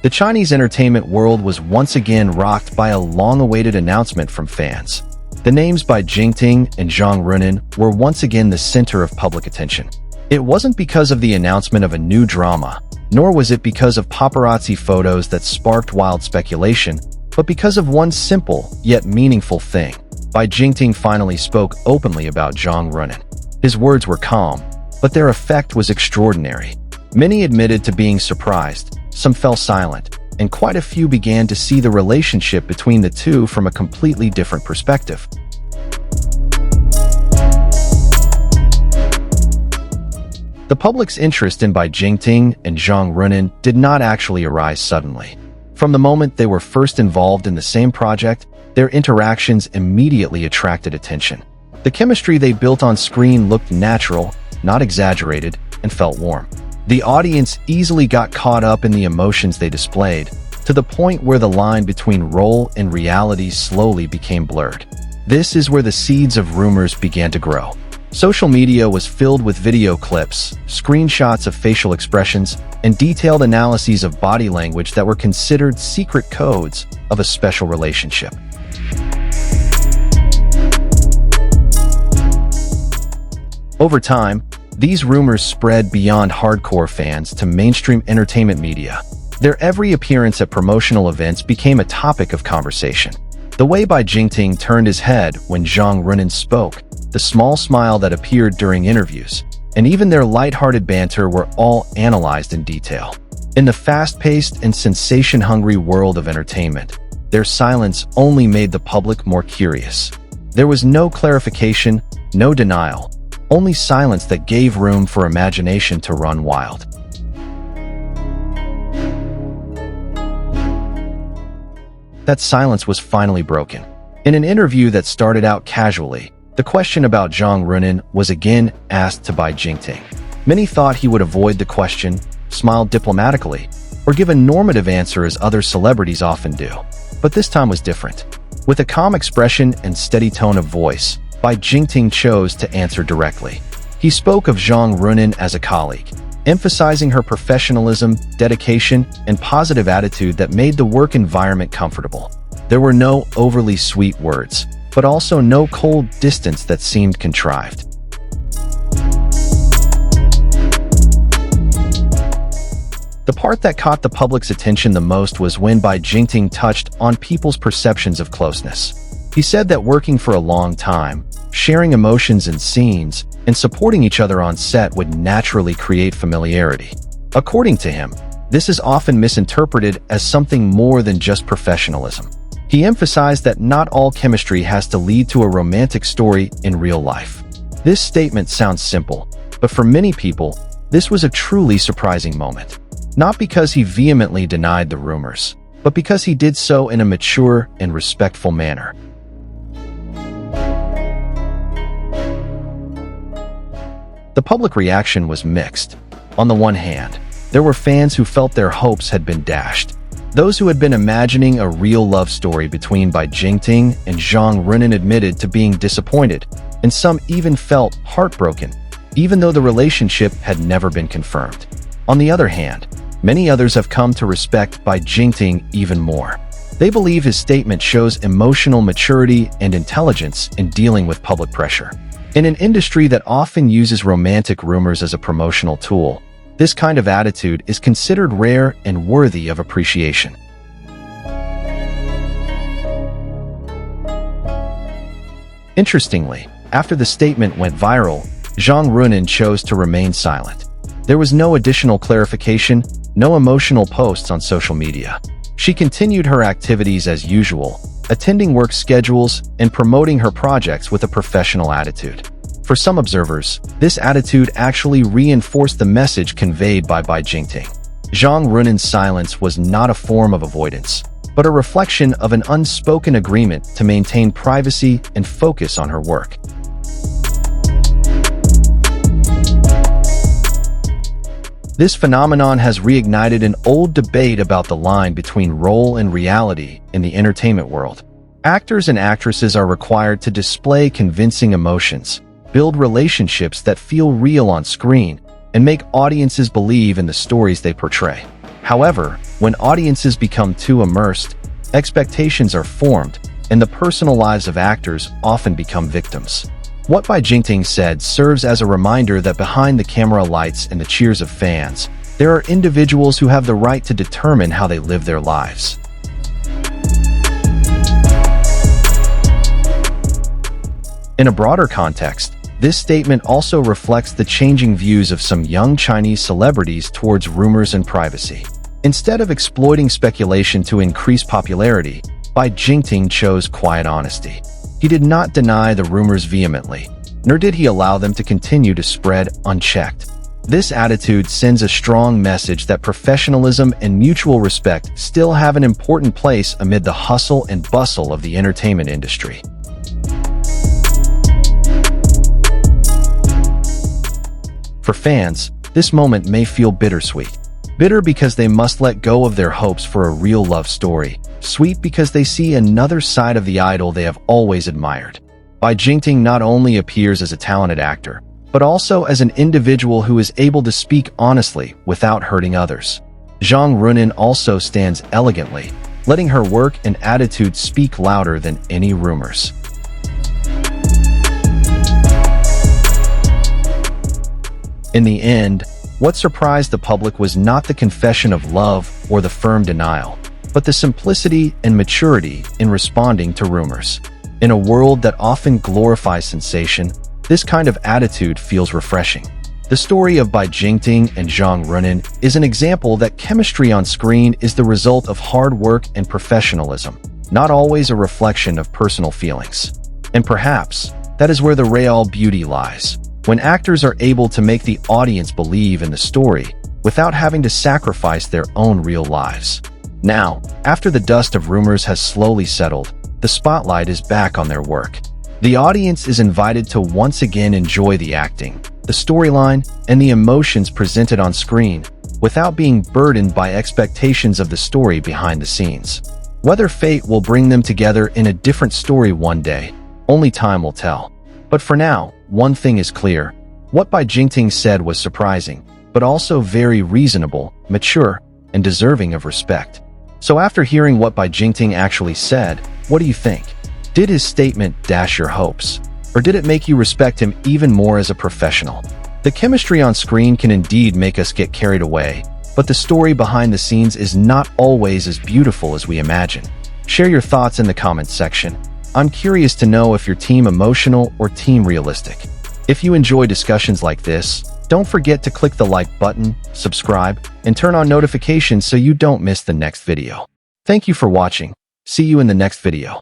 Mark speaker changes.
Speaker 1: The Chinese entertainment world was once again rocked by a long-awaited announcement from fans. The names Bai Jingting and Zhang Ruonan were once again the center of public attention. It wasn't because of the announcement of a new drama, nor was it because of paparazzi photos that sparked wild speculation, but because of one simple yet meaningful thing. Bai Jingting finally spoke openly about Zhang Ruonan. His words were calm, but their effect was extraordinary. Many admitted to being surprised, some fell silent, and quite a few began to see the relationship between the two from a completely different perspective. The public's interest in Bai Jingting and Zhang Ruonan did not actually arise suddenly. From the moment they were first involved in the same project, their interactions immediately attracted attention. The chemistry they built on screen looked natural, not exaggerated, and felt warm. The audience easily got caught up in the emotions they displayed, to the point where the line between role and reality slowly became blurred. This is where the seeds of rumors began to grow. Social media was filled with video clips, screenshots of facial expressions, and detailed analyses of body language that were considered secret codes of a special relationship. Over time, these rumors spread beyond hardcore fans to mainstream entertainment media. Their every appearance at promotional events became a topic of conversation. The way Bai Jingting turned his head when Zhang Ruonan spoke, the small smile that appeared during interviews, and even their lighthearted banter were all analyzed in detail. In the fast-paced and sensation-hungry world of entertainment, their silence only made the public more curious. There was no clarification, no denial, only silence that gave room for imagination to run wild. That silence was finally broken. In an interview that started out casually, the question about Zhang Ruonan was again asked to Bai Jingting. Many thought he would avoid the question, smile diplomatically, or give a normative answer as other celebrities often do. But this time was different. With a calm expression and steady tone of voice, Bai Jingting chose to answer directly. He spoke of Zhang Ruonan as a colleague, emphasizing her professionalism, dedication, and positive attitude that made the work environment comfortable. There were no overly sweet words, but also no cold distance that seemed contrived. The part that caught the public's attention the most was when Bai Jingting touched on people's perceptions of closeness. He said that working for a long time, sharing emotions in scenes, and supporting each other on set would naturally create familiarity. According to him, this is often misinterpreted as something more than just professionalism. He emphasized that not all chemistry has to lead to a romantic story in real life. This statement sounds simple, but for many people, this was a truly surprising moment. Not because he vehemently denied the rumors, but because he did so in a mature and respectful manner. The public reaction was mixed. On the one hand, there were fans who felt their hopes had been dashed. Those who had been imagining a real love story between Bai Jingting and Zhang Ruonan admitted to being disappointed, and some even felt heartbroken, even though the relationship had never been confirmed. On the other hand, many others have come to respect Bai Jingting even more. They believe his statement shows emotional maturity and intelligence in dealing with public pressure. In an industry that often uses romantic rumors as a promotional tool, this kind of attitude is considered rare and worthy of appreciation. Interestingly, after the statement went viral, Zhang Ruonan chose to remain silent. There was no additional clarification, no emotional posts on social media. She continued her activities as usual, attending work schedules and promoting her projects with a professional attitude. For some observers, this attitude actually reinforced the message conveyed by Bai Jingting. Zhang Ruonan's silence was not a form of avoidance, but a reflection of an unspoken agreement to maintain privacy and focus on her work. This phenomenon has reignited an old debate about the line between role and reality in the entertainment world. Actors and actresses are required to display convincing emotions, build relationships that feel real on screen, and make audiences believe in the stories they portray. However, When audiences become too immersed, expectations are formed, and the personal lives of actors often become victims. What Bai Jingting said serves as a reminder that behind the camera lights and the cheers of fans, there are individuals who have the right to determine how they live their lives. In a broader context, this statement also reflects the changing views of some young Chinese celebrities towards rumors and privacy. Instead of exploiting speculation to increase popularity, Bai Jingting chose quiet honesty. He did not deny the rumors vehemently, nor did he allow them to continue to spread unchecked. This attitude sends a strong message that professionalism and mutual respect still have an important place amid the hustle and bustle of the entertainment industry. For fans, this moment may feel bittersweet. Bitter because they must let go of their hopes for a real love story. Sweet because they see another side of the idol they have always admired. Bai Jingting not only appears as a talented actor, but also as an individual who is able to speak honestly without hurting others. Zhang Ruonan also stands elegantly, letting her work and attitude speak louder than any rumors. In the end, what surprised the public was not the confession of love or the firm denial, but the simplicity and maturity in responding to rumors. In a world that often glorifies sensation, this kind of attitude feels refreshing. The story of Bai Jingting and Zhang Ruonan is an example that chemistry on screen is the result of hard work and professionalism, not always a reflection of personal feelings. And perhaps, that is where the real beauty lies. When actors are able to make the audience believe in the story without having to sacrifice their own real lives. Now, after the dust of rumors has slowly settled, the spotlight is back on their work. The audience is invited to once again enjoy the acting, the storyline, and the emotions presented on screen without being burdened by expectations of the story behind the scenes. Whether fate will bring them together in a different story one day, only time will tell. But for now, one thing is clear. What Bai Jingting said was surprising, but also very reasonable, mature, and deserving of respect. So after hearing what Bai Jingting actually said, what do you think? Did his statement dash your hopes? Or did it make you respect him even more as a professional? The chemistry on screen can indeed make us get carried away, but the story behind the scenes is not always as beautiful as we imagine. Share your thoughts in the comments section. I'm curious to know if you're team emotional or team realistic. If you enjoy discussions like this, don't forget to click the like button, subscribe, and turn on notifications so you don't miss the next video. Thank you for watching. See you in the next video.